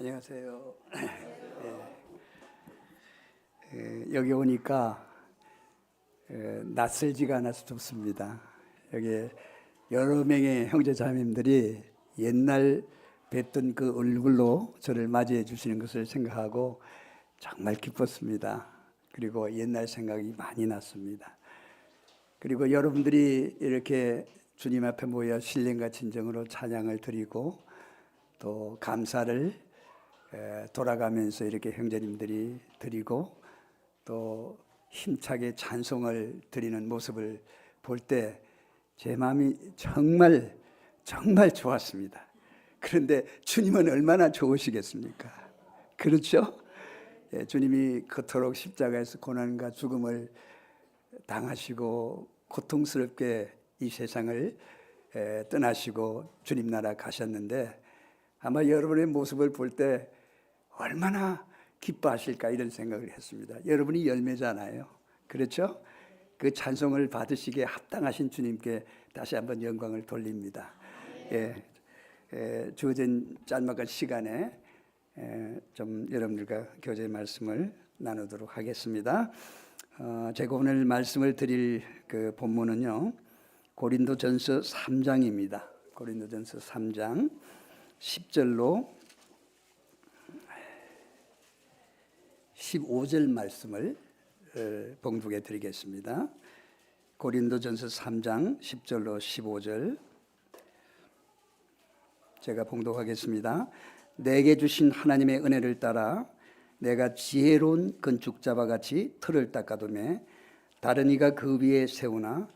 안녕하세요. 여기 오니까 낯설지가 않아서 좋습니다. 여기 여러 명의 형제자매님들이 옛날 뵀던 그 얼굴로 저를 맞이해 주시는 것을 생각하고 정말 기뻤습니다. 그리고 옛날 생각이 많이 났습니다. 그리고 여러분들이 이렇게 주님 앞에 모여 신령과 진정으로 찬양을 드리고 또 감사를 돌아가면서 이렇게 형제님들이 드리고 또 힘차게 찬송을 드리는 모습을 볼 때 제 마음이 정말 좋았습니다. 그런데 주님은 얼마나 좋으시겠습니까? 그렇죠? 주님이 그토록 십자가에서 고난과 죽음을 당하시고 고통스럽게 이 세상을 떠나시고 주님 나라 가셨는데 아마 여러분의 모습을 볼 때 얼마나 기뻐하실까 이런 생각을 했습니다. 여러분이 열매잖아요. 그렇죠? 그 찬송을 받으시기에 합당하신 주님께 다시 한번 영광을 돌립니다. 주어진 짤막한 시간에 좀 여러분들과 교제 말씀을 나누도록 하겠습니다. 제가 오늘 말씀을 드릴 그 본문은요, 고린도전서 3장입니다. 고린도전서 3장 10절로 15절 말씀을 봉독해 드리겠습니다. 고린도전서 3장 10절로 15절 제가 봉독하겠습니다. 내게 주신 하나님의 은혜를 따라 내가 지혜로운 건축자와 같이 틀을 닦아두매 다른 이가 그 위에 세우나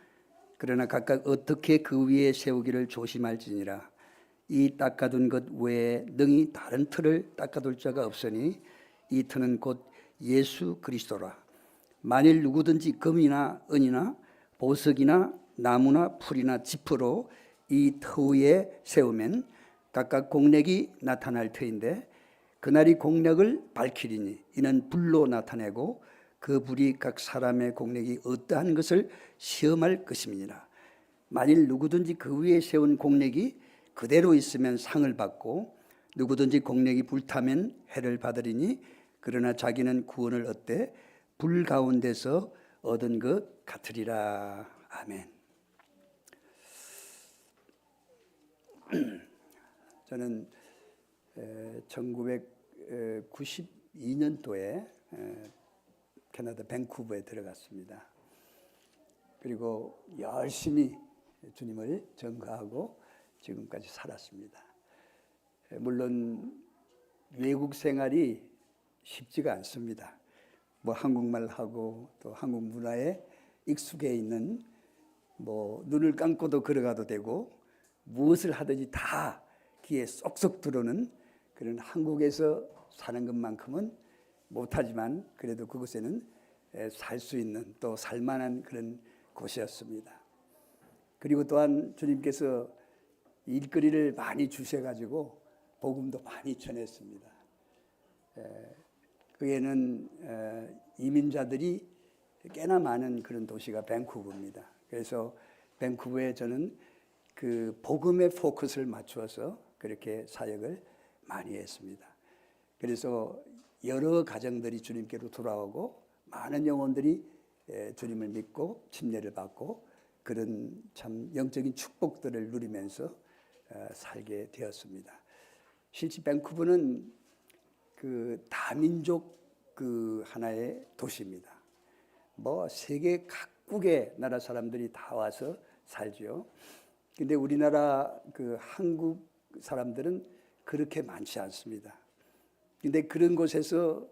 그러나 각각 어떻게 그 위에 세우기를 조심할지니라. 이 닦아둔 것 외에 능히 다른 틀을 닦아둘 자가 없으니 이 틀은 곧 예수 그리스도라. 만일 누구든지 금이나 은이나 보석이나 나무나 풀이나 지프로 이 터 위에 세우면 각각 공력이 나타날 터인데 그날이 공력을 밝히리니 이는 불로 나타내고 그 불이 각 사람의 공력이 어떠한 것을 시험할 것임이니라. 만일 누구든지 그 위에 세운 공력이 그대로 있으면 상을 받고 누구든지 공력이 불타면 해를 받으리니 그러나 자기는 구원을 얻되 불 가운데서 얻은 것 같으리라. 아멘. 저는 1992년도에 캐나다 밴쿠버에 들어갔습니다. 그리고 열심히 주님을 전가하고 지금까지 살았습니다. 물론 외국 생활이 쉽지가 않습니다. 뭐 한국말하고 또 한국 문화에 익숙해 있는 눈을 감고도 걸어가도 되고 무엇을 하든지 다 귀에 쏙쏙 들어오는 그런 한국에서 사는 것만큼은 못하지만 그래도 그곳에는 살 수 있는 또 살만한 그런 곳이었습니다. 그리고 또한 주님께서 일거리를 많이 주셔가지고 복음도 많이 전했습니다. 그에는 이민자들이 꽤나 많은 그런 도시가 밴쿠버입니다. 그래서 밴쿠버에 저는 그 복음의 포커스를 맞추어서 그렇게 사역을 많이 했습니다. 그래서 여러 가정들이 주님께로 돌아오고 많은 영혼들이 주님을 믿고 침례를 받고 그런 참 영적인 축복들을 누리면서 살게 되었습니다. 실제 밴쿠버는 그 다민족 그 하나의 도시입니다. 세계 각국의 나라 사람들이 다 와서 살죠. 근데 우리나라 그 한국 사람들은 그렇게 많지 않습니다. 근데 그런 곳에서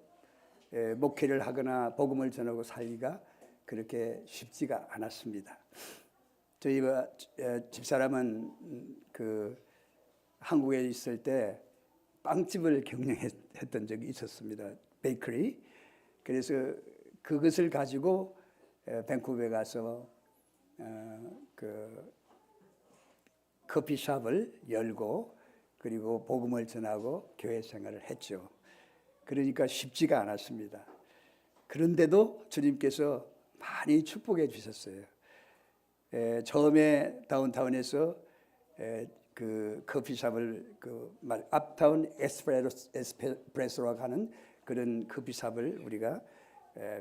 목회를 하거나 복음을 전하고 살기가 그렇게 쉽지가 않았습니다. 저희가 집사람은 그 한국에 있을 때 빵집을 경영했던 적이 있었습니다. 베이커리. 그래서 그것을 가지고 밴쿠버에 가서 그 커피숍을 열고 그리고 복음을 전하고 교회 생활을 했죠. 그러니까 쉽지가 않았습니다. 그런데도 주님께서 많이 축복해 주셨어요. 처음에 다운타운에서 그 커피숍을 앞타운 에스프레소라고 하는 그런 커피숍을 우리가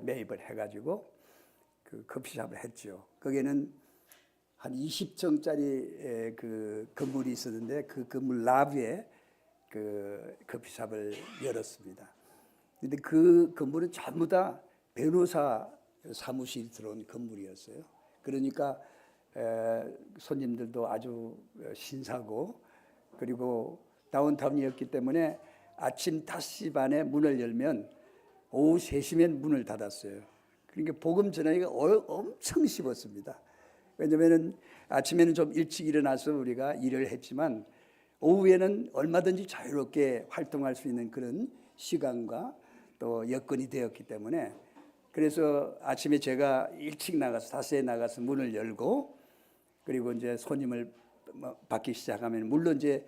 매입을 해가지고 그 커피숍을 했죠. 거기에는 한 20층짜리 그 건물이 있었는데 그 건물 라비에 그 커피숍을 열었습니다. 근데 그 건물은 전부 다 변호사 사무실이 들어온 건물이었어요. 그러니까 손님들도 아주 신사고, 그리고 다운타운이었기 때문에 아침 5시 반에 문을 열면 오후 3시면 문을 닫았어요. 그러니까 복음 전하기가 엄청 쉽었습니다. 왜냐하면 아침에는 좀 일찍 일어나서 우리가 일을 했지만 오후에는 얼마든지 자유롭게 활동할 수 있는 그런 시간과 또 여건이 되었기 때문에, 그래서 아침에 제가 일찍 나가서 5시에 나가서 문을 열고, 그리고 이제 손님을 받기 시작하면, 물론 이제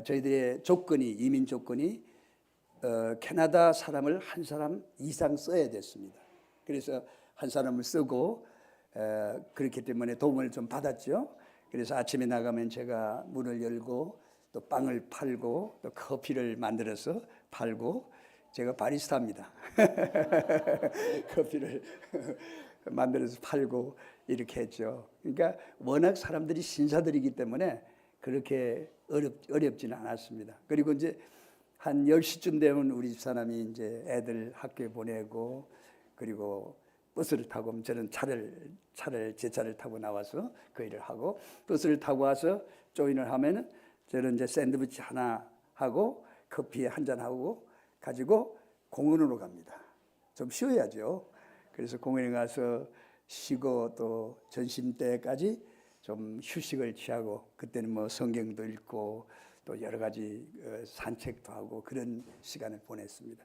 저희들의 조건이, 이민 조건이 캐나다 사람을 한 사람 이상 써야 됐습니다. 그래서 한 사람을 쓰고 그렇기 때문에 도움을 좀 받았죠. 그래서 아침에 나가면 제가 문을 열고 또 빵을 팔고 또 커피를 만들어서 팔고, 제가 바리스타입니다. 커피를 만들어서 팔고 이렇게 했죠. 그러니까 워낙 사람들이 신사들이기 때문에 그렇게 어렵지는 않았습니다. 그리고 이제 한 10시쯤 되면 우리 집사람이 이제 애들 학교에 보내고, 그리고 버스를 타고, 저는 제 차를 타고 나와서 그 일을 하고, 버스를 타고 와서 조인을 하면은 저는 이제 샌드위치 하나 하고 커피 한 잔 하고 가지고 공원으로 갑니다. 좀 쉬어야죠. 그래서 공원에 가서 쉬고 또 점심때까지 좀 휴식을 취하고, 그때는 뭐 성경도 읽고 또 여러 가지 산책도 하고 그런 시간을 보냈습니다.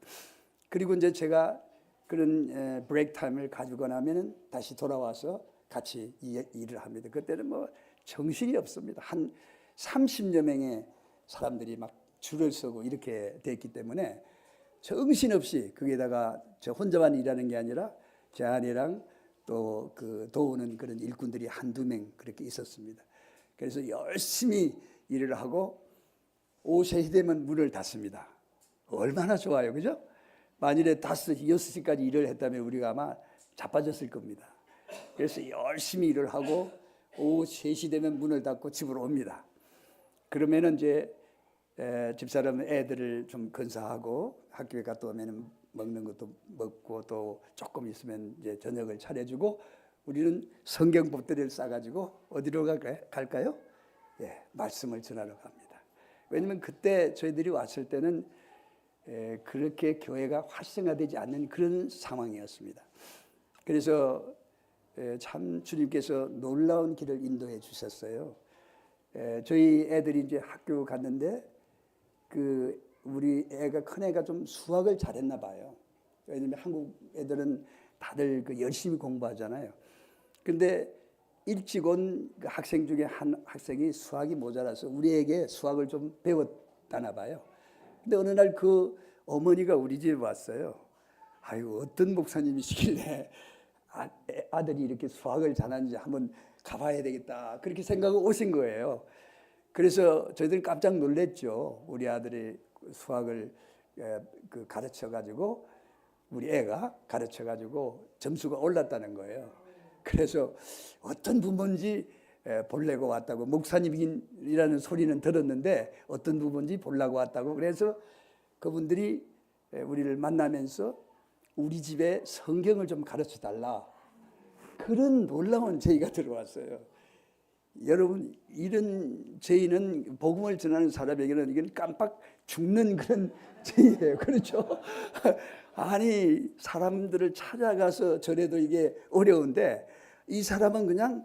그리고 이제 제가 그런 브레이크 타임을 가지고 나면은 다시 돌아와서 같이 일을 합니다. 그때는 뭐 정신이 없습니다. 한 30여 명의 사람들이 막 줄을 서고 이렇게 됐기 때문에 정신없이, 거기에다가 저 혼자만 일하는 게 아니라 제 아내랑 또 그 도우는 그런 일꾼들이 한두 명 그렇게 있었습니다. 그래서 열심히 일을 하고 오후 3시 되면 문을 닫습니다. 얼마나 좋아요, 그죠? 만일에 5시, 6시까지 일을 했다면 우리가 아마 자빠졌을 겁니다. 그래서 열심히 일을 하고 오후 3시 되면 문을 닫고 집으로 옵니다. 그러면은 이제 집사람 애들을 좀 건사하고 학교에 갔다 오면 먹는 것도 먹고 또 조금 있으면 이제 저녁을 차려주고, 우리는 성경 복들을 싸가지고 어디로 갈까요? 예, 말씀을 전하러 갑니다. 왜냐면 그때 저희들이 왔을 때는 그렇게 교회가 활성화되지 않는 그런 상황이었습니다. 그래서 참 주님께서 놀라운 길을 인도해 주셨어요. 저희 애들이 이제 학교 갔는데 우리 애가, 큰 애가 좀 수학을 잘했나 봐요. 왜냐면 한국 애들은 다들 열심히 공부하잖아요. 근데 일찍 온 학생 중에 한 학생이 수학이 모자라서 우리에게 수학을 좀 배웠다나 봐요. 근데 어느 날 그 어머니가 우리 집에 왔어요. 아이고, 어떤 목사님이시길래 아들이 이렇게 수학을 잘하는지 한번 가봐야 되겠다, 그렇게 생각하고 오신 거예요. 그래서 저희들은 깜짝 놀랐죠. 우리 아들이 수학을 가르쳐가지고, 우리 애가 가르쳐가지고 점수가 올랐다는 거예요. 그래서 어떤 부분인지 보려고 왔다고, 목사님이라는 소리는 들었는데 어떤 부분인지 보려고 왔다고, 그래서 그분들이 우리를 만나면서 우리 집에 성경을 좀 가르쳐 달라, 그런 놀라운 제의가 들어왔어요. 여러분, 이런 제의는 복음을 전하는 사람에게는 이건 깜빡 죽는 그런 제의예요. 그렇죠? 아니, 사람들을 찾아가서 전해도 이게 어려운데 이 사람은 그냥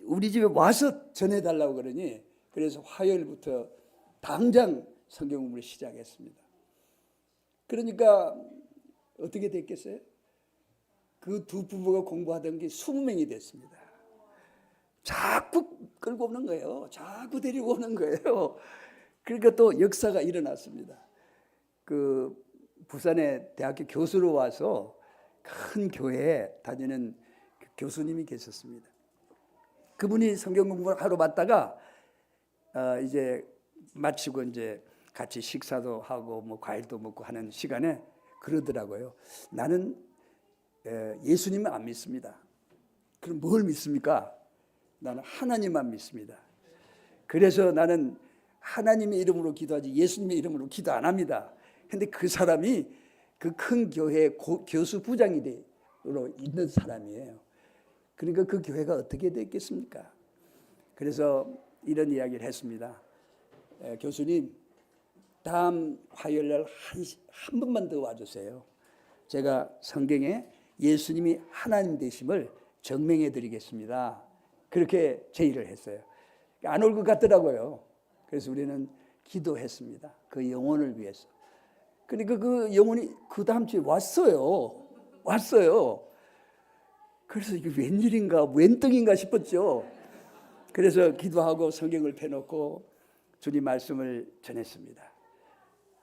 우리 집에 와서 전해달라고 그러니, 그래서 화요일부터 당장 성경 공부를 시작했습니다. 그러니까 어떻게 됐겠어요? 그 두 부부가 공부하던 게 20명이 됐습니다. 자꾸 끌고 오는 거예요. 자꾸 데리고 오는 거예요. 그러니까 또 역사가 일어났습니다. 그 부산의 대학교 교수로 와서 큰 교회에 다니는 교수님이 계셨습니다. 그분이 성경 공부를 하러 왔다가 이제 마치고 이제 같이 식사도 하고 뭐 과일도 먹고 하는 시간에 그러더라고요. 나는 예수님은 안 믿습니다. 그럼 뭘 믿습니까? 나는 하나님만 믿습니다. 그래서 나는 하나님의 이름으로 기도하지 예수님의 이름으로 기도 안 합니다. 근데 그 사람이 그 큰 교회 교수 부장이 있는 사람이에요. 그러니까 그 교회가 어떻게 됐겠습니까? 그래서 이런 이야기를 했습니다. 교수님, 다음 화요일날 한 번만 더 와주세요. 제가 성경에 예수님이 하나님 되심을 증명해 드리겠습니다. 그렇게 제의를 했어요. 안 올 것 같더라고요. 그래서 우리는 기도했습니다. 그 영혼을 위해서. 그러니까 그 영혼이 그 다음 주에 왔어요. 그래서 이게 웬일인가, 웬 떡인가 싶었죠. 그래서 기도하고 성경을 펴놓고 주님 말씀을 전했습니다.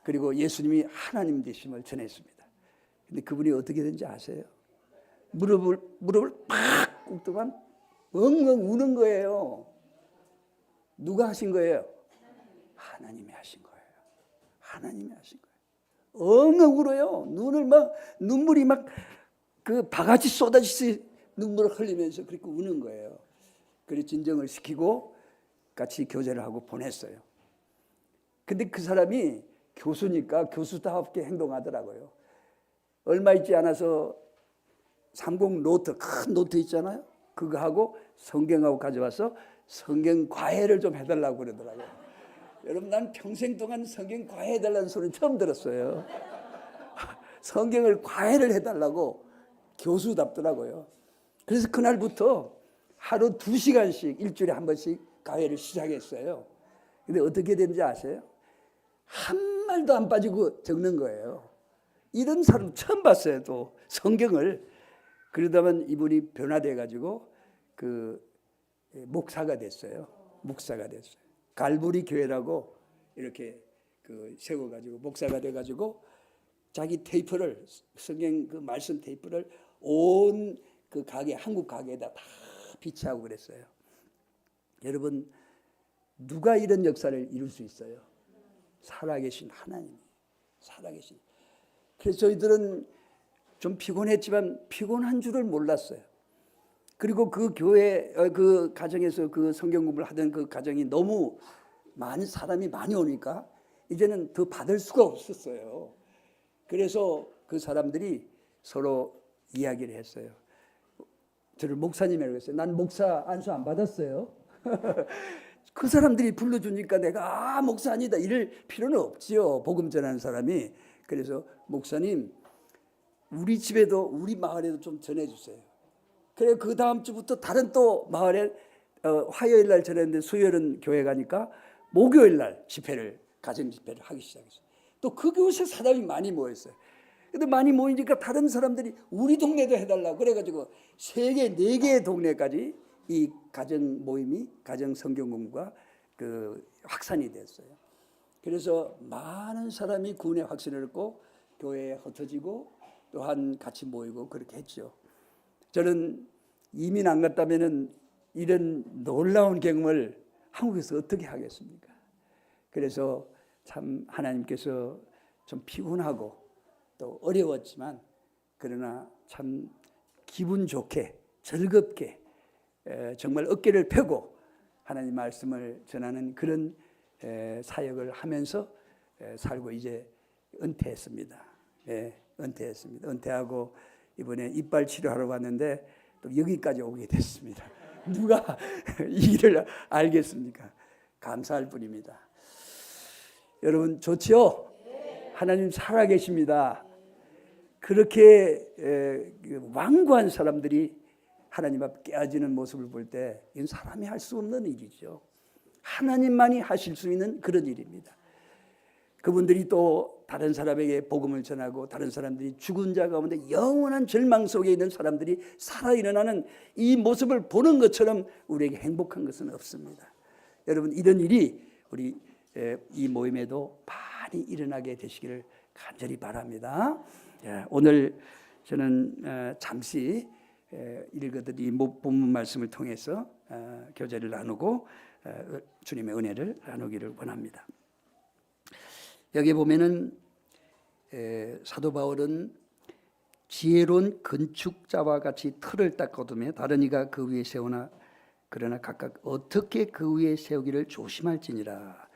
그리고 예수님이 하나님 되심을 전했습니다. 근데 그분이 어떻게 된지 아세요? 무릎을 팍 꿇더만 엉엉 우는 거예요. 누가 하신 거예요? 하나님이 하신 거예요. 하나님이 하신 거예요. 엉엉 울어요. 눈물이 막 그 바가지 쏟아지듯이 눈물을 흘리면서 그렇게 우는 거예요. 그래서 진정을 시키고 같이 교제를 하고 보냈어요. 근데 그 사람이 교수니까 교수답게 행동하더라고요. 얼마 있지 않아서 30 노트, 큰 노트 있잖아요. 그거 하고 성경하고 가져와서 성경 과외를 좀 해달라고 그러더라고요. 여러분, 난 평생 동안 성경 과외 해달라는 소리는 처음 들었어요. 성경을 과외를 해달라고 교수답더라고요. 그래서 그날부터 하루 2시간씩 일주일에 한 번씩 과외를 시작했어요. 근데 어떻게 되는지 아세요? 한 말도 안 빠지고 적는 거예요. 이런 사람 처음 봤어요. 또 성경을. 그러다만 이분이 변화돼가지고 그 목사가 됐어요. 갈보리 교회라고 이렇게 그 세워가지고 목사가 돼가지고 자기 테이프를 성경 그 말씀 테이프를 온 그 가게 한국 가게에다 다 비치하고 그랬어요. 여러분, 누가 이런 역사를 이룰 수 있어요? 살아계신 하나님이. 살아계신. 그래서 저희들은 좀 피곤했지만 피곤한 줄을 몰랐어요. 그리고 그 교회 그 가정에서 그 성경 공부를 하던 그 가정이 너무 많은 사람이 많이 오니까 이제는 더 받을 수가 없었어요. 그래서 그 사람들이 서로 이야기를 했어요. 저를 목사님이라고 했어요. 난 목사 안수 안 받았어요. 그 사람들이 불러주니까 내가 목사 아니다 이럴 필요는 없지요. 복음 전하는 사람이. 그래서 목사님, 우리 집에도 우리 마을에도 좀 전해주세요. 그래 그 다음 주부터 다른 또 마을에 화요일 날 전했는데 수요일은 교회 가니까 목요일 날 가정 집회를 하기 시작했어요. 또 그 교회에 사람이 많이 모였어요. 근데 많이 모이니까 다른 사람들이 우리 동네도 해달라고 그래가지고 3개, 4개의 동네까지 이 가정 모임이 가정 성경 공부가 그 확산이 됐어요. 그래서 많은 사람이 구원의 확신을 얻고 교회에 흩어지고 또한 같이 모이고 그렇게 했죠. 저는 이민 안 갔다면은 이런 놀라운 경험을 한국에서 어떻게 하겠습니까? 그래서 참 하나님께서 좀 피곤하고 또 어려웠지만 그러나 참 기분 좋게 즐겁게 정말 어깨를 펴고 하나님 말씀을 전하는 그런 사역을 하면서 살고 이제 은퇴했습니다. 은퇴했습니다. 은퇴하고 이번에 이빨 치료하러 왔는데 또 여기까지 오게 됐습니다. 누가 이 일을 알겠습니까? 감사할 뿐입니다. 여러분 좋지요? 하나님 살아계십니다. 그렇게 완고한 사람들이 하나님 앞 깨어지는 모습을 볼 때 이건 사람이 할 수 없는 일이죠. 하나님만이 하실 수 있는 그런 일입니다. 그분들이 또 다른 사람에게 복음을 전하고 다른 사람들이 죽은 자 가운데 영원한 절망 속에 있는 사람들이 살아 일어나는 이 모습을 보는 것처럼 우리에게 행복한 것은 없습니다. 여러분, 이런 일이 우리 이 모임에도 많이 일어나게 되시기를 간절히 바랍니다. 오늘 저는 잠시 읽어드린 본문 말씀을 통해서 교제를 나누고 주님의 은혜를 나누기를 원합니다. 여기 보면은 사도 바울은 지혜로운 건축자와 같이 틀을 닦아두며 다른 이가 그 위에 세우나 그러나 각각 어떻게 그 위에 세우기를 조심할지니라.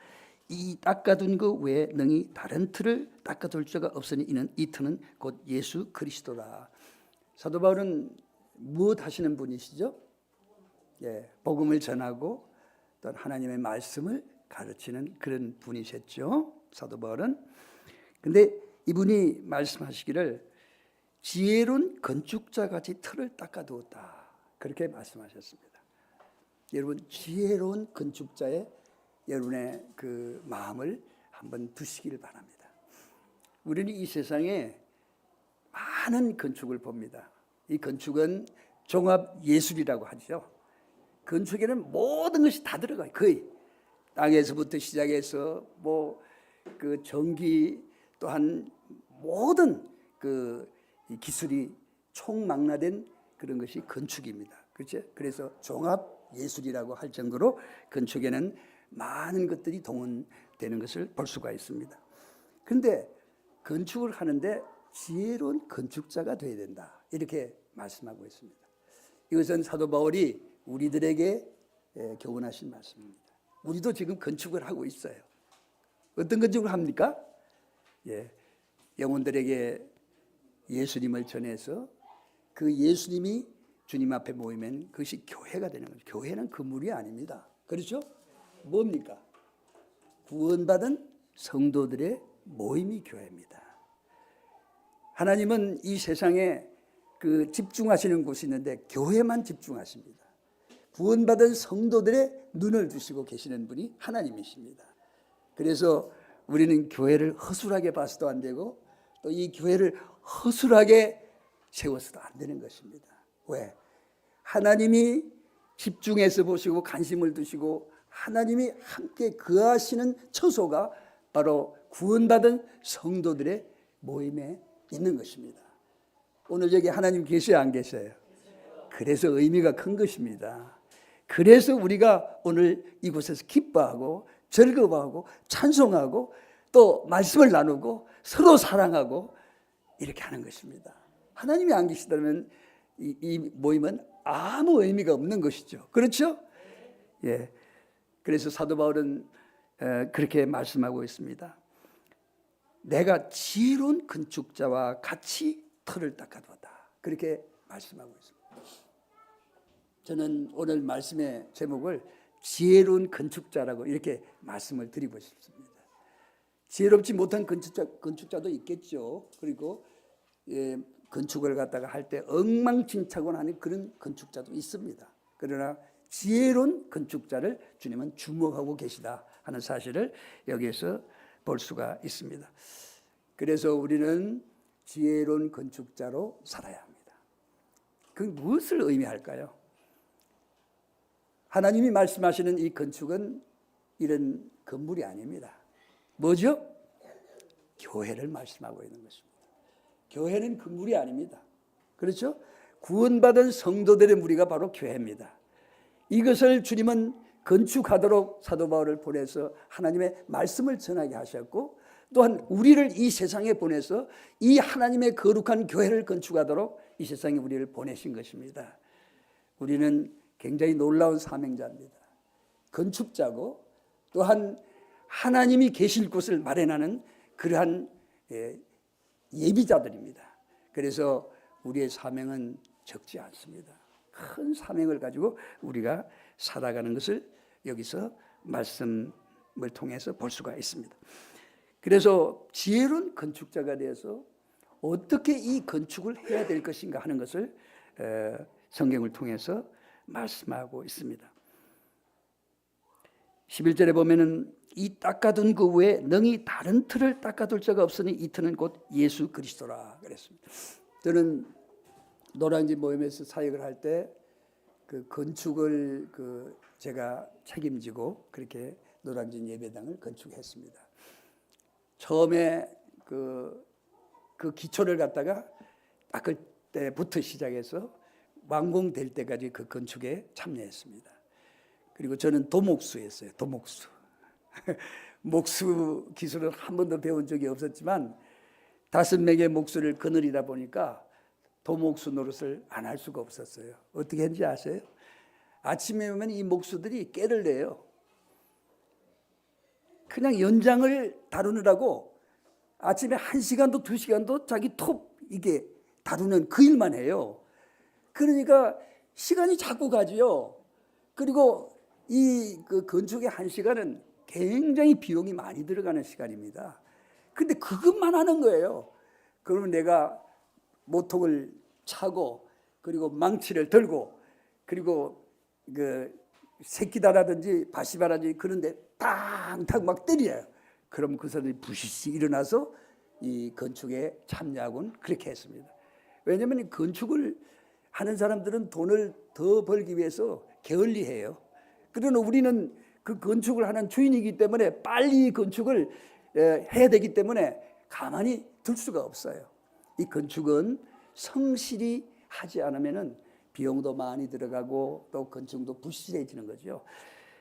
이 닦아둔 그 외에 능히 다른 틀을 닦아둘 자가 없으니 이는 이 틀은 곧 예수 그리스도라. 사도 바울은 무엇 하시는 분이시죠? 복음을 전하고 또 하나님의 말씀을 가르치는 그런 분이셨죠, 사도 바울은. 근데 이분이 말씀하시기를 지혜로운 건축자같이 틀을 닦아두었다, 그렇게 말씀하셨습니다. 여러분, 지혜로운 건축자의 여러분의 그 마음을 한번 두시기를 바랍니다. 우리는 이 세상에 많은 건축을 봅니다. 이 건축은 종합 예술이라고 하죠. 건축에는 모든 것이 다 들어가요. 거의 땅에서부터 시작해서 그 전기 또한 모든 그 기술이 총망라된 그런 것이 건축입니다. 그렇죠? 그래서 종합 예술이라고 할 정도로 건축에는 많은 것들이 동원되는 것을 볼 수가 있습니다. 그런데 건축을 하는데 지혜로운 건축자가 되어야 된다, 이렇게 말씀하고 있습니다. 이것은 사도 바울이 우리들에게 교훈하신 말씀입니다. 우리도 지금 건축을 하고 있어요. 어떤 건축을 합니까? 영혼들에게 예수님을 전해서 그 예수님이 주님 앞에 모이면 그것이 교회가 되는 거죠. 교회는 건물이 아닙니다. 그렇죠? 뭡니까? 구원받은 성도들의 모임이 교회입니다. 하나님은 이 세상에 그 집중하시는 곳이 있는데 교회만 집중하십니다. 구원받은 성도들의 눈을 두시고 계시는 분이 하나님이십니다. 그래서 우리는 교회를 허술하게 봐서도 안 되고 또 이 교회를 허술하게 세워서도 안 되는 것입니다. 왜? 하나님이 집중해서 보시고 관심을 두시고 하나님이 함께 거하시는 처소가 바로 구원받은 성도들의 모임에 있는 것입니다. 오늘 여기 하나님 계셔요, 안 계셔요? 그래서 의미가 큰 것입니다. 그래서 우리가 오늘 이곳에서 기뻐하고 즐거워하고 찬송하고 또 말씀을 나누고 서로 사랑하고 이렇게 하는 것입니다. 하나님이 안 계시다면 이 모임은 아무 의미가 없는 것이죠. 그렇죠? 그래서 사도 바울은 그렇게 말씀하고 있습니다. 내가 지혜로운 건축자와 같이 틀을 닦아두었다, 그렇게 말씀하고 있습니다. 저는 오늘 말씀의 제목을 지혜로운 건축자라고 이렇게 말씀을 드리고 싶습니다. 지혜롭지 못한 건축자도 있겠죠. 그리고 건축을 갖다가 할 때 엉망진창하는 그런 건축자도 있습니다. 그러나 지혜로운 건축자를 주님은 주목하고 계시다 하는 사실을 여기에서 볼 수가 있습니다. 그래서 우리는 지혜로운 건축자로 살아야 합니다. 그 무엇을 의미할까요? 하나님이 말씀하시는 이 건축은 이런 건물이 아닙니다. 뭐죠? 교회를 말씀하고 있는 것입니다. 교회는 건물이 아닙니다. 그렇죠? 구원받은 성도들의 무리가 바로 교회입니다. 이것을 주님은 건축하도록 사도 바울을 보내서 하나님의 말씀을 전하게 하셨고 또한 우리를 이 세상에 보내서 이 하나님의 거룩한 교회를 건축하도록 이 세상에 우리를 보내신 것입니다. 우리는 굉장히 놀라운 사명자입니다. 건축자고 또한 하나님이 계실 곳을 마련하는 그러한 예비자들입니다. 그래서 우리의 사명은 적지 않습니다. 큰 사명을 가지고 우리가 살아가는 것을 여기서 말씀을 통해서 볼 수가 있습니다. 그래서 지혜로운 건축자가 되어서 어떻게 이 건축을 해야 될 것인가 하는 것을 성경을 통해서 말씀하고 있습니다. 11절에 보면은 이 닦아둔 그 외에 능히 다른 틀을 닦아둘 자가 없으니 이 틀은 곧 예수 그리스도라 그랬습니다. 저는 노량진 모임에서 사역을 할 때 그 건축을 제가 책임지고 그렇게 노량진 예배당을 건축했습니다. 처음에 그 기초를 갖다가 닦을 때부터 시작해서 완공될 때까지 그 건축에 참여했습니다. 그리고 저는 도목수였어요. 도목수. 목수 기술을 한 번도 배운 적이 없었지만 5명의 목수를 거느리다 보니까 도목수 노릇을 안 할 수가 없었어요. 어떻게 했는지 아세요? 아침에 오면 이 목수들이 깨를 내요. 그냥 연장을 다루느라고 아침에 1시간도 2시간도 자기 톱 이게 다루는 그 일만 해요. 그러니까 시간이 자꾸 가지요. 그리고 이 건축의 1시간은 굉장히 비용이 많이 들어가는 시간입니다. 근데 그것만 하는 거예요. 그러면 내가 모통을 차고 그리고 망치를 들고 그리고 그 새끼다라든지 바시바라든지 그런데 탕탕 막 때려요. 그럼 그 사람들이 부시시 일어나서 이 건축에 참여하곤 그렇게 했습니다. 왜냐하면 이 건축을 하는 사람들은 돈을 더 벌기 위해서 게을리해요. 그러나 우리는 그 건축을 하는 주인이기 때문에 빨리 건축을 해야 되기 때문에 가만히 둘 수가 없어요. 이 건축은 성실히 하지 않으면은 비용도 많이 들어가고 또 건축도 부실해지는 거죠.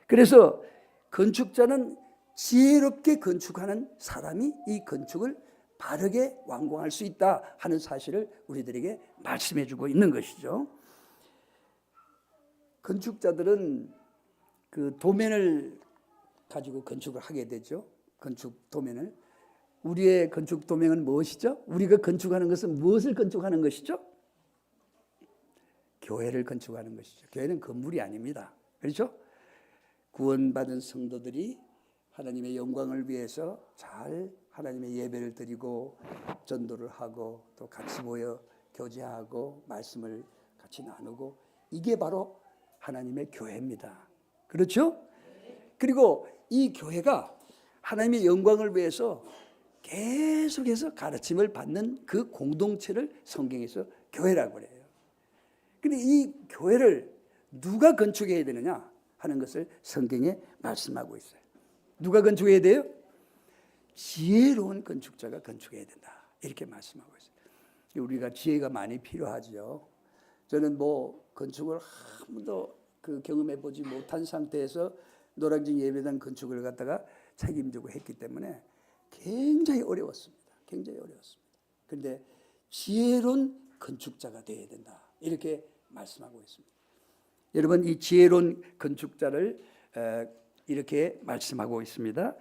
그래서 건축자는 지혜롭게 건축하는 사람이 이 건축을 바르게 완공할 수 있다 하는 사실을 우리들에게 말씀해 주고 있는 것이죠. 건축자들은 그 도면을 가지고 건축을 하게 되죠. 건축 도면을. 우리의 건축 도면은 무엇이죠? 우리가 건축하는 것은 무엇을 건축하는 것이죠? 교회를 건축하는 것이죠. 교회는 건물이 아닙니다. 그렇죠? 구원받은 성도들이 하나님의 영광을 위해서 잘 하나님의 예배를 드리고 전도를 하고 또 같이 모여 교제하고 말씀을 같이 나누고 이게 바로 하나님의 교회입니다. 그렇죠? 그리고 이 교회가 하나님의 영광을 위해서 계속해서 가르침을 받는 그 공동체를 성경에서 교회라고 해요. 근데 이 교회를 누가 건축해야 되느냐 하는 것을 성경에 말씀하고 있어요. 누가 건축해야 돼요? 지혜로운 건축자가 건축해야 된다. 이렇게 말씀하고 있어요. 우리가 지혜가 많이 필요하죠. 저는 건축을 한 번도 경험해 보지 못한 상태에서 노량진 예배당 건축을 갖다가 책임지고 했기 때문에 굉장히 어려웠습니다. 굉장히 어려웠습니다. 그런데 지혜로운 건축자가 되어야 된다. 이렇게 말씀하고 있습니다. 여러분 이 지혜로운 건축자를 이렇게 말씀하고 있습니다.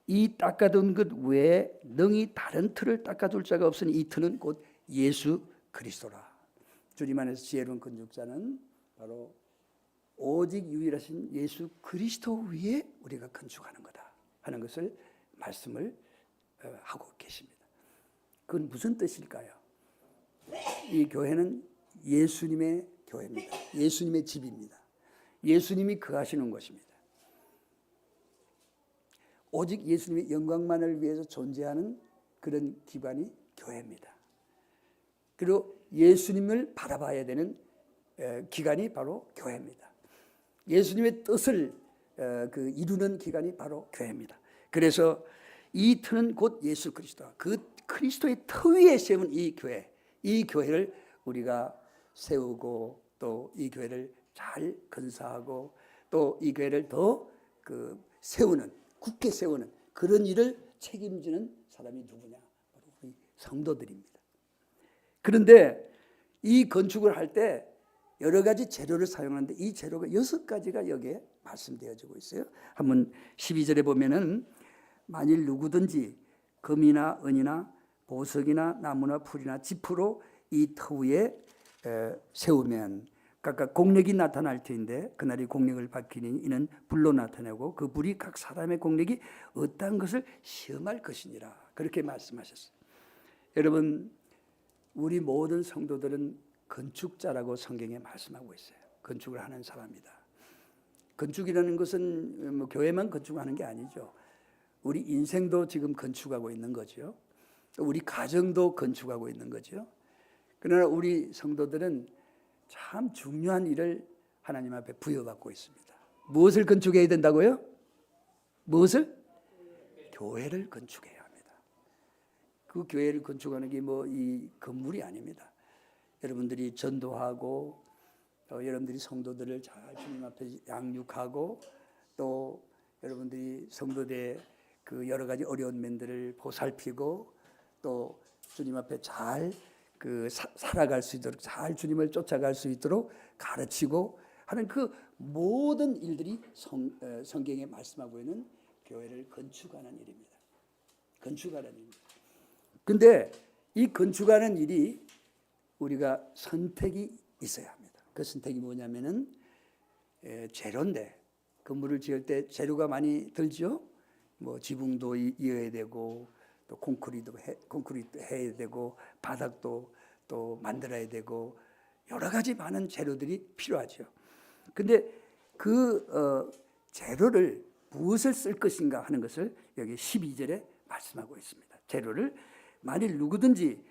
이 닦아둔 것 외에 능히 다른 틀을 닦아둘 자가 없으니 이 틀은 곧 예수 그리스도라. 주님 안에서 지혜로운 건축자는 바로 오직 유일하신 예수 그리스도 위에 우리가 건축하는 거다 하는 것을 말씀을 하고 계십니다. 그건 무슨 뜻일까요? 이 교회는 예수님의 교회입니다. 예수님의 집입니다. 예수님이 거하시는 곳입니다. 오직 예수님의 영광만을 위해서 존재하는 그런 기관이 교회입니다. 그리고 예수님을 바라봐야 되는 기관이 바로 교회입니다. 예수님의 뜻을 이루는 기관이 바로 교회입니다. 그래서 이 터는 곧 예수 그리스도, 그 그리스도의 터 위에 세운 이 교회를 우리가 세우고 또 이 교회를 잘 건사하고 또 이 교회를 더 세우는, 굳게 세우는 그런 일을 책임지는 사람이 누구냐? 바로 우리 성도들입니다. 그런데 이 건축을 할 때 여러 가지 재료를 사용하는데 이 재료가 6가지가 여기에 말씀되어지고 있어요. 한번 12절에 보면은 만일 누구든지 금이나 은이나 보석이나 나무나 풀이나 지프로 이 터 위에 세우면 각각 공력이 나타날 터인데 그날이 공력을 밝히니 이는 불로 나타내고 그 불이 각 사람의 공력이 어떠한 것을 시험할 것이니라. 그렇게 말씀하셨어요. 여러분 우리 모든 성도들은 건축자라고 성경에 말씀하고 있어요. 건축을 하는 사람이다. 건축이라는 것은 교회만 건축하는 게 아니죠. 우리 인생도 지금 건축하고 있는 거죠. 우리 가정도 건축하고 있는 거죠. 그러나 우리 성도들은 참 중요한 일을 하나님 앞에 부여받고 있습니다. 무엇을 건축해야 된다고요? 무엇을? 교회를 건축해야 합니다. 그 교회를 건축하는 게 이 건물이 아닙니다. 여러분들이 전도하고 여러분들이 성도들을 잘 주님 앞에 양육하고 또 여러분들이 성도들의 그 여러 가지 어려운 면들을 보살피고 또 주님 앞에 잘 살아갈 수 있도록 잘 주님을 쫓아갈 수 있도록 가르치고 하는 그 모든 일들이 성경에 말씀하고 있는 교회를 건축하는 일입니다. 건축하는 일입니다. 근데 이 건축하는 일이 우리가 선택이 있어야 합니다. 그 선택이 뭐냐면은 재료인데 건물을 지을 때 재료가 많이 들죠. 뭐 지붕도 이어야 되고 또 콘크리트 해야 되고 바닥도 또 만들어야 되고 여러 가지 많은 재료들이 필요하죠. 근데 그 재료를 무엇을 쓸 것인가 하는 것을 여기 12절에 말씀하고 있습니다. 재료를 만일 누구든지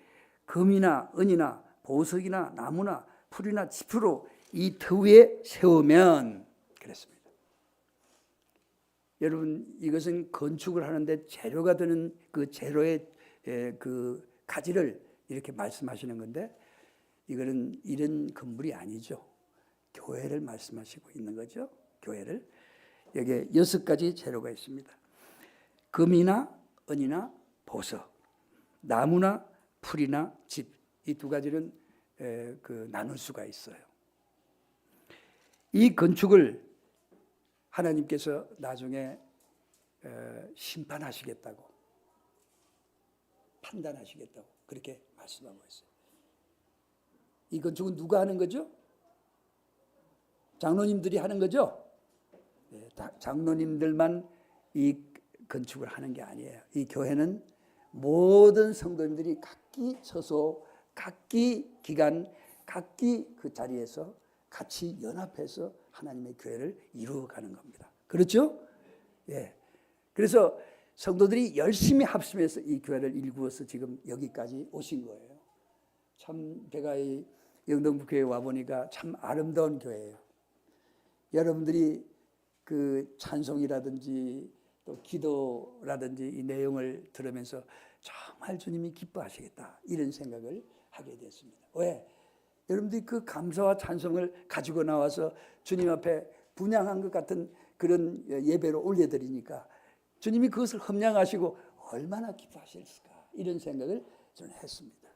금이나 은이나 보석이나 나무나 풀이나 짚으로 이 터 위에 세우면 그랬습니다. 여러분 이것은 건축을 하는데 재료가 되는 그 재료의 그 가지를 이렇게 말씀하시는 건데 이거는 이런 건물이 아니죠. 교회를 말씀하시고 있는 거죠. 교회를. 여기에 6가지 재료가 있습니다. 금이나 은이나 보석, 나무나 풀이나 집. 이 2가지는 나눌 수가 있어요. 이 건축을 하나님께서 나중에 심판하시겠다고 판단하시겠다고 그렇게 말씀하고 있어요. 이 건축은 누가 하는 거죠? 장로님들이 하는 거죠? 네, 장로님들만 이 건축을 하는 게 아니에요. 이 교회는 모든 성도님들이 각기 서서 각기 기간 각기 그 자리에서 같이 연합해서 하나님의 교회를 이루어가는 겁니다. 그렇죠? 예. 그래서 성도들이 열심히 합심해서 이 교회를 일구어서 지금 여기까지 오신 거예요. 참 제가 이 영등포교회에 와보니까 참 아름다운 교회예요. 여러분들이 그 찬송이라든지 또 기도라든지 이 내용을 들으면서 정말 주님이 기뻐하시겠다 이런 생각을 하게 됐습니다. 왜? 여러분들이 그 감사와 찬송을 가지고 나와서 주님 앞에 분향한 것 같은 그런 예배로 올려드리니까 주님이 그것을 흠양하시고 얼마나 기뻐하실까 이런 생각을 저는 했습니다.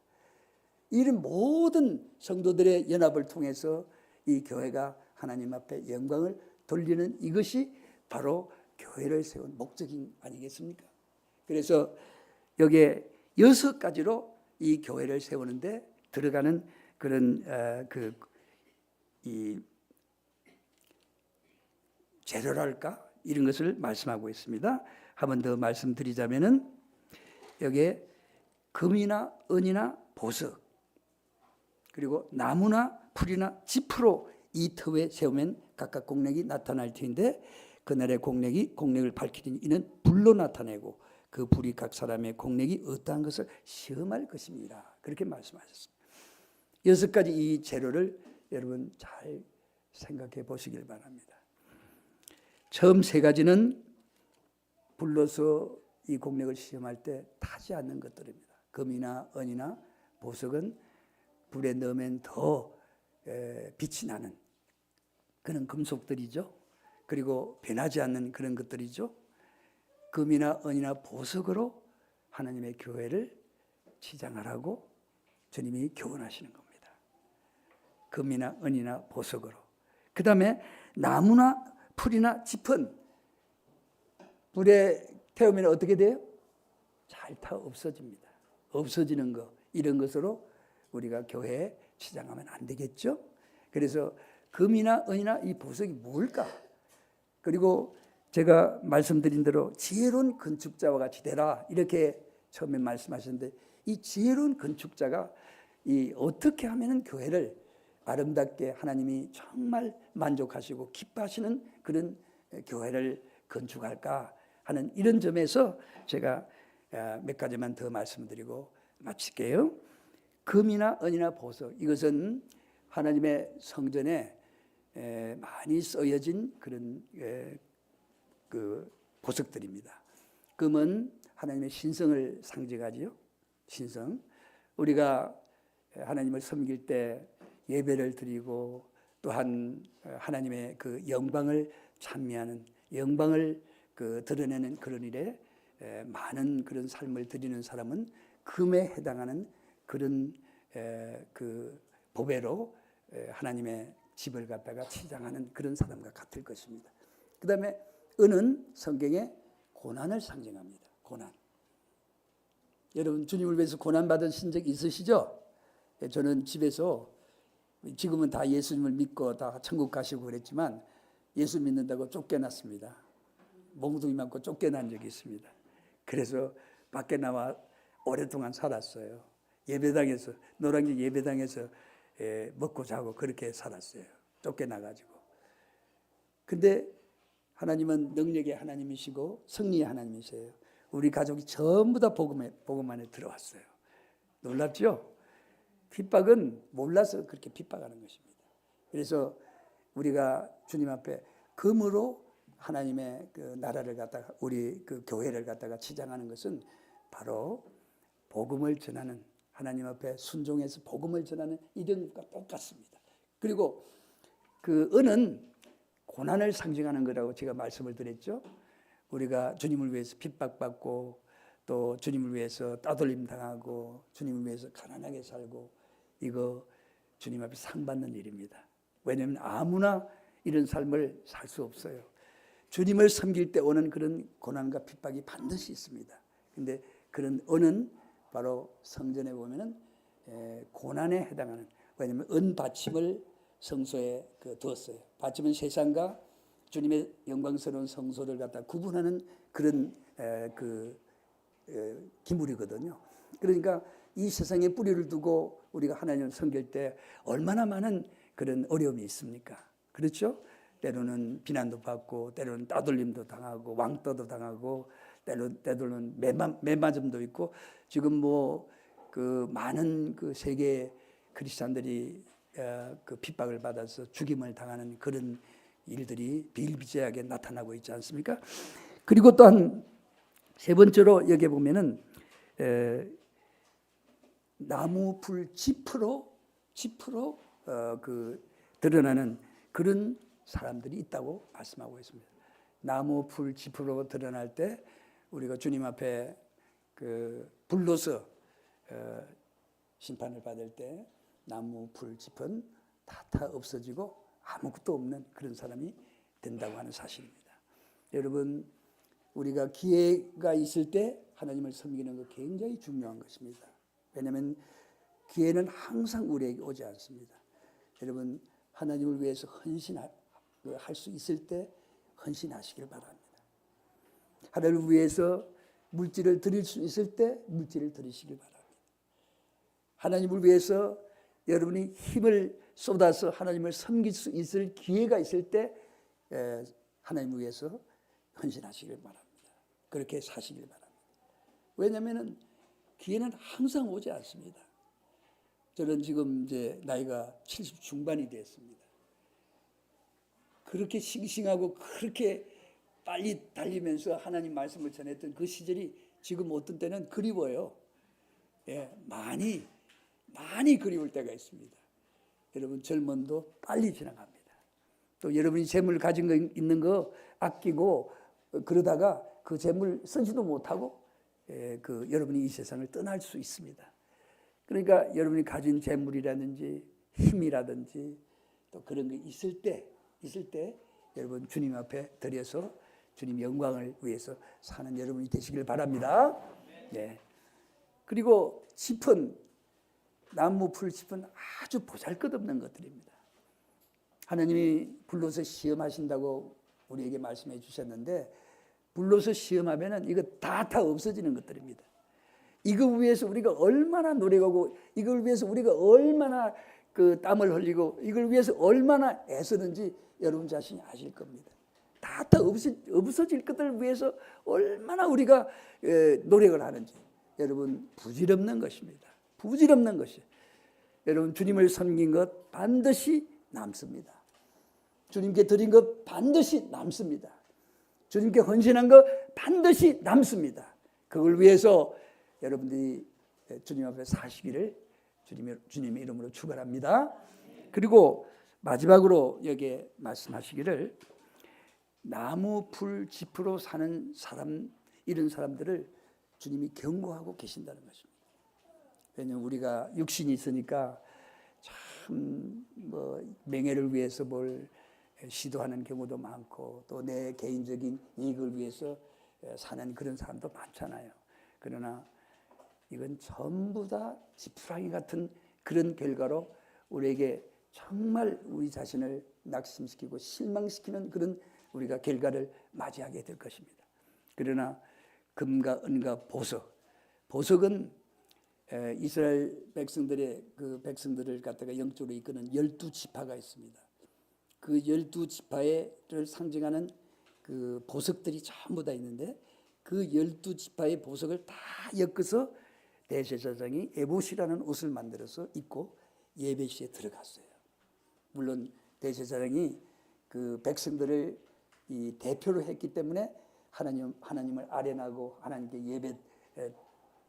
이런 모든 성도들의 연합을 통해서 이 교회가 하나님 앞에 영광을 돌리는 이것이 바로 교회를 세운 목적인 아니겠습니까? 그래서 여기에 6가지로 이 교회를 세우는데 들어가는 그런 이 재료랄까 이런 것을 말씀하고 있습니다. 한 번 더 말씀드리자면은 여기에 금이나 은이나 보석 그리고 나무나 풀이나 짚으로 이 터 위에 세우면 각각 공력이 나타날 텐데 그날의 공력을 밝히니 이는 불로 나타내고 그 불이 각 사람의 공력이 어떠한 것을 시험할 것입니다. 그렇게 말씀하셨습니다. 6가지 이 재료를 여러분 잘 생각해 보시길 바랍니다. 처음 3가지는 불로서 이 공력을 시험할 때 타지 않는 것들입니다. 금이나 은이나 보석은 불에 넣으면 더 빛이 나는 그런 금속들이죠. 그리고 변하지 않는 그런 것들이죠. 금이나 은이나 보석으로 하나님의 교회를 치장하라고 주님이 교훈하시는 겁니다. 금이나 은이나 보석으로. 그 다음에 나무나 풀이나 짚은 불에 태우면 어떻게 돼요? 잘 타 없어집니다. 없어지는 거 이런 것으로 우리가 교회에 치장하면 안 되겠죠. 그래서 금이나 은이나 이 보석이 뭘까? 그리고 제가 말씀드린 대로 지혜로운 건축자와 같이 되라 이렇게 처음에 말씀하셨는데 이 지혜로운 건축자가 이 어떻게 하면은 교회를 아름답게 하나님이 정말 만족하시고 기뻐하시는 그런 교회를 건축할까 하는 이런 점에서 제가 몇 가지만 더 말씀드리고 마칠게요. 금이나 은이나 보석 이것은 하나님의 성전에 많이 쓰여진 그런 그 보석들입니다. 금은 하나님의 신성을 상징하지요. 신성. 우리가 하나님을 섬길 때 예배를 드리고 또한 하나님의 그 영광을 찬미하는, 영광을 드러내는 그런 일에 많은 그런 삶을 드리는 사람은 금에 해당하는 그런 그 보배로 하나님의 집을 갖다가 치장하는 그런 사람과 같을 것입니다. 그 다음에 은은 성경에 고난을 상징합니다. 고난. 여러분 주님을 위해서 고난 받으신 적 있으시죠? 저는 집에서, 지금은 다 예수님을 믿고 다 천국 가시고 그랬지만 예수 믿는다고 쫓겨났습니다. 몽둥이 맞고 쫓겨난 적이 있습니다. 그래서 밖에 나와 오랫동안 살았어요. 예배당에서, 노량진 예배당에서 먹고 자고 그렇게 살았어요. 쫓겨나가지고. 근데 하나님은 능력의 하나님이시고 승리의 하나님이세요. 우리 가족이 전부 다 복음 안에 들어왔어요. 놀랍죠? 핍박은 몰라서 그렇게 핍박하는 것입니다. 그래서 우리가 주님 앞에 금으로 하나님의 그 나라를 갖다가, 우리 그 교회를 갖다가 치장하는 것은 바로 복음을 전하는, 하나님 앞에 순종해서 복음을 전하는 이런 것과 똑같습니다. 그리고 그 은은 고난을 상징하는 거라고 제가 말씀을 드렸죠. 우리가 주님을 위해서 핍박받고 또 주님을 위해서 따돌림 당하고 주님을 위해서 가난하게 살고, 이거 주님 앞에 상 받는 일입니다. 왜냐하면 아무나 이런 삶을 살 수 없어요. 주님을 섬길 때 오는 그런 고난과 핍박이 반드시 있습니다. 근데 그런 은은 바로 성전에 보면은 고난에 해당하는, 왜냐하면 은 받침을 성소에 두었어요. 받침은 세상과 주님의 영광스러운 성소를 갖다 구분하는 그런 기물이거든요. 그러니까 이 세상에 뿌리를 두고 우리가 하나님을 섬길 때 얼마나 많은 그런 어려움이 있습니까? 그렇죠? 때로는 비난도 받고, 때로는 따돌림도 당하고, 왕따도 당하고, 때로는 매맞음도 있고, 지금 뭐 그 많은 그 세계 크리스찬들이 그 핍박을 받아서 죽임을 당하는 그런 일들이 비일비재하게 나타나고 있지 않습니까? 그리고 또한 세 번째로 여기 보면은 나무 풀 지프로 드러나는 그런 사람들이 있다고 말씀하고 있습니다. 나무 풀 지프로 드러날 때 우리가 주님 앞에 그 불로서 심판을 받을 때 나무 풀 짚은 다 없어지고 아무것도 없는 그런 사람이 된다고 하는 사실입니다. 여러분, 우리가 기회가 있을 때 하나님을 섬기는 거 굉장히 중요한 것입니다. 왜냐하면 기회는 항상 우리에게 오지 않습니다. 여러분, 하나님을 위해서 헌신할 수 있을 때 헌신하시길 바랍니다. 하나님을 위해서 물질을 드릴 수 있을 때 물질을 드리시길 바랍니다. 하나님을 위해서 여러분이 힘을 쏟아서 하나님을 섬길 수 있을 기회가 있을 때 하나님을 위해서 헌신하시길 바랍니다. 그렇게 사시길 바랍니다. 왜냐하면 기회는 항상 오지 않습니다. 저는 지금 이제 나이가 70 중반이 됐습니다. 그렇게 싱싱하고 그렇게 빨리 달리면서 하나님 말씀을 전했던 그 시절이 지금 어떤 때는 그리워요. 많이 그리울 때가 있습니다. 여러분, 젊음도 빨리 지나갑니다. 또 여러분이 재물 가진 거 있는 거 아끼고 그러다가 그 재물 쓰지도 못하고 여러분이 이 세상을 떠날 수 있습니다. 그러니까 여러분이 가진 재물이라든지 힘이라든지 또 그런 게 있을 때 여러분 주님 앞에 드려서 주님 영광을 위해서 사는 여러분이 되시길 바랍니다. 네. 그리고 나무 풀 짚은 아주 보잘것없는 것들입니다. 하나님이 불로서 시험하신다고 우리에게 말씀해 주셨는데, 불로서 시험하면은 이거 다 없어지는 것들입니다. 이걸 위해서 우리가 얼마나 노력하고, 이걸 위해서 우리가 얼마나 그 땀을 흘리고, 이걸 위해서 얼마나 애쓰는지 여러분 자신이 아실 겁니다. 다 없어질 것들을 위해서 얼마나 우리가 노력을 하는지 여러분 부질없는 것입니다. 부질없는 것이. 여러분, 주님을 섬긴 것 반드시 남습니다. 주님께 드린 것 반드시 남습니다. 주님께 헌신한 것 반드시 남습니다. 그걸 위해서 여러분들이 주님 앞에 사시기를 주님의 이름으로 축원합니다. 그리고 마지막으로 여기에 말씀하시기를 나무 풀 짚으로 사는 사람, 이런 사람들을 주님이 경고하고 계신다는 것입니다. 왜냐하면 우리가 육신이 있으니까 참 명예를 위해서 뭘 시도하는 경우도 많고 또 내 개인적인 이익을 위해서 사는 그런 사람도 많잖아요. 그러나 이건 전부 다 지푸라기 같은 그런 결과로 우리에게 정말 우리 자신을 낙심시키고 실망시키는 그런 우리가 결과를 맞이하게 될 것입니다. 그러나 금과 은과 보석은 이스라엘 백성들의 그 백성들을 갖다가 영적으로 이끄는 12지파가 있습니다. 그 12지파를 상징하는 그 보석들이 전부 다 있는데 그 12지파의 보석을 다 엮어서 대제사장이 에봇이라는 옷을 만들어서 입고 예배시에 들어갔어요. 물론 대제사장이 그 백성들을 이 대표로 했기 때문에 하나님을 아련하고 하나님께 예배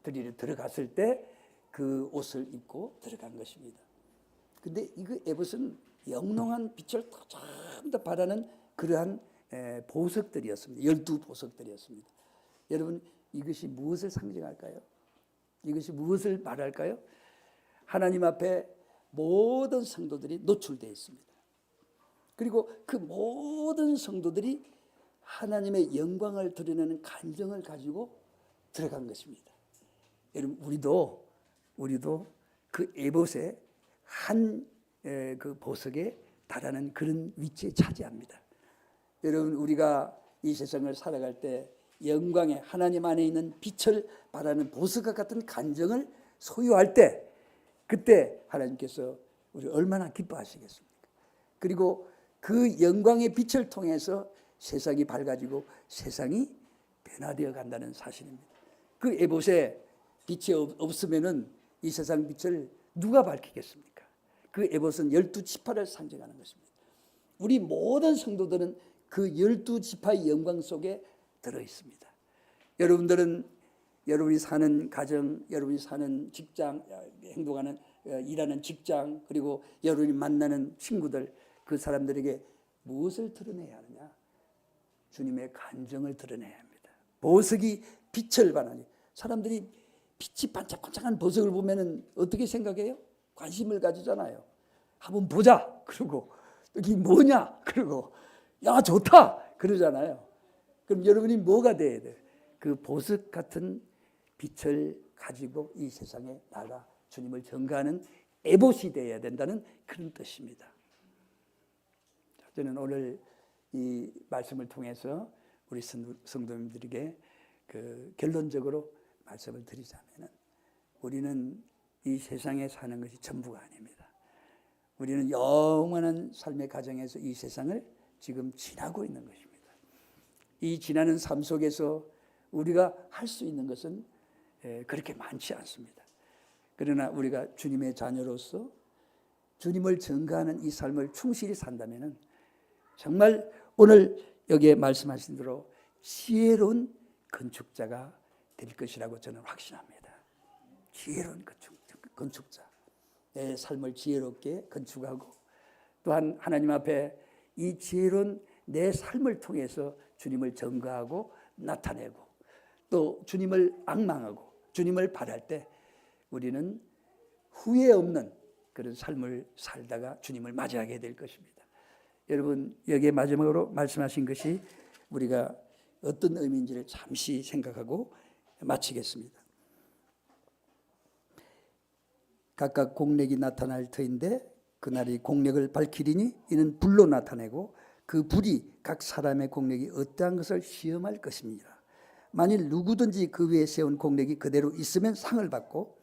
드리러 들어갔을 때 그 옷을 입고 들어간 것입니다. 근데 이거 에봇은 영롱한 빛을 전부 다 발하는 그러한 보석들이었습니다. 12보석들이었습니다. 여러분, 이것이 무엇을 상징할까요? 이것이 무엇을 말할까요? 하나님 앞에 모든 성도들이 노출되어 있습니다. 그리고 그 모든 성도들이 하나님의 영광을 드러내는 간정을 가지고 들어간 것입니다. 여러분, 우리도 그 에봇의 한 그 보석에 달하는 그런 위치에 차지합니다. 여러분, 우리가 이 세상을 살아갈 때 영광의 하나님 안에 있는 빛을 발하는 보석과 같은 간정을 소유할 때 그때 하나님께서 우리 얼마나 기뻐하시겠습니까? 그리고 그 영광의 빛을 통해서 세상이 밝아지고 세상이 변화되어 간다는 사실입니다. 그 에봇에 빛이 없으면은 이 세상 빛을 누가 밝히겠습니까? 그 에봇은 12지파를 상징하는 것입니다. 우리 모든 성도들은 그 12지파의 영광 속에 들어 있습니다. 여러분이 사는 가정, 여러분이 사는 직장, 행동하는 일하는 직장, 그리고 여러분이 만나는 친구들, 그 사람들에게 무엇을 드러내야 하느냐? 주님의 간정을 드러내야 합니다. 보석이 빛을 발하니 사람들이 빛이 반짝반짝한 보석을 보면은 어떻게 생각해요? 관심을 가지잖아요. 한번 보자. 그러고 이게 뭐냐? 그러고 야 좋다. 그러잖아요. 그럼 여러분이 뭐가 돼야 돼요? 그 보석 같은 빛을 가지고 이 세상에 나가 주님을 전가하는 에봇이 되어야 된다는 그런 뜻입니다. 저는 오늘 이 말씀을 통해서 우리 성도님들에게 그 결론적으로 말씀을 드리자면 우리는 이 세상에 사는 것이 전부가 아닙니다. 우리는 영원한 삶의 과정에서 이 세상을 지금 지나고 있는 것입니다. 이 지나는 삶 속에서 우리가 할 수 있는 것은 그렇게 많지 않습니다. 그러나 우리가 주님의 자녀로서 주님을 전가하는 이 삶을 충실히 산다면 정말 오늘 여기에 말씀하신 대로 지혜로운 건축자가 될 것이라고 저는 확신합니다. 지혜로운 건축자. 내 삶을 지혜롭게 건축하고 또한 하나님 앞에 이 지혜로운 내 삶을 통해서 주님을 전가하고 나타내고 또 주님을 앙망하고 주님을 바랄 때 우리는 후회 없는 그런 삶을 살다가 주님을 맞이하게 될 것입니다. 여러분, 여기에 마지막으로 말씀하신 것이 우리가 어떤 의미인지를 잠시 생각하고 마치겠습니다. 각각 공력이 나타날 터인데 그날이 공력을 밝히리니 이는 불로 나타내고 그 불이 각 사람의 공력이 어떠한 것을 시험할 것입니다. 만일 누구든지 그 위에 세운 공력이 그대로 있으면 상을 받고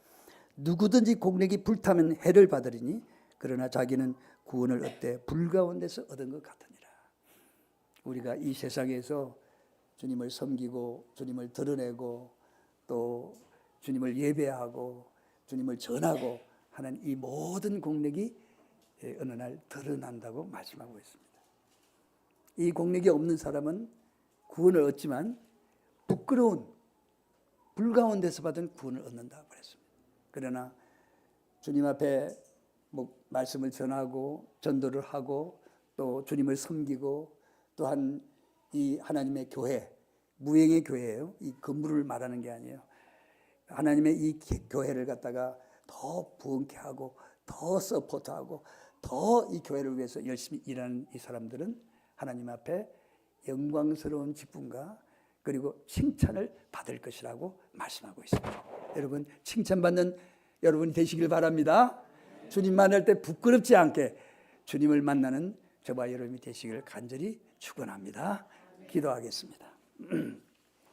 누구든지 공력이 불타면 해를 받으리니 그러나 자기는 구원을 얻되 불 가운데서 얻은 것 같으니라. 우리가 이 세상에서 주님을 섬기고 주님을 드러내고 또 주님을 예배하고 주님을 전하고 하는 이 모든 공력이 어느 날 드러난다고 말씀하고 있습니다. 이 공력이 없는 사람은 구원을 얻지만 부끄러운 불 가운데서 받은 구원을 얻는다고 그랬습니다. 그러나 주님 앞에 뭐 말씀을 전하고 전도를 하고 또 주님을 섬기고 또한 이 하나님의 교회, 무형의 교회예요. 이 건물을 말하는 게 아니에요. 하나님의 이 교회를 갖다가 더 부흥케 하고 더 서포트하고 더 이 교회를 위해서 열심히 일하는 이 사람들은 하나님 앞에 영광스러운 기쁨과 그리고 칭찬을 받을 것이라고 말씀하고 있습니다. 여러분 칭찬받는 여러분이 되시길 바랍니다. 주님 만날 때 부끄럽지 않게 주님을 만나는 저와 여러분이 되시길 간절히 축원합니다. 기도하겠습니다.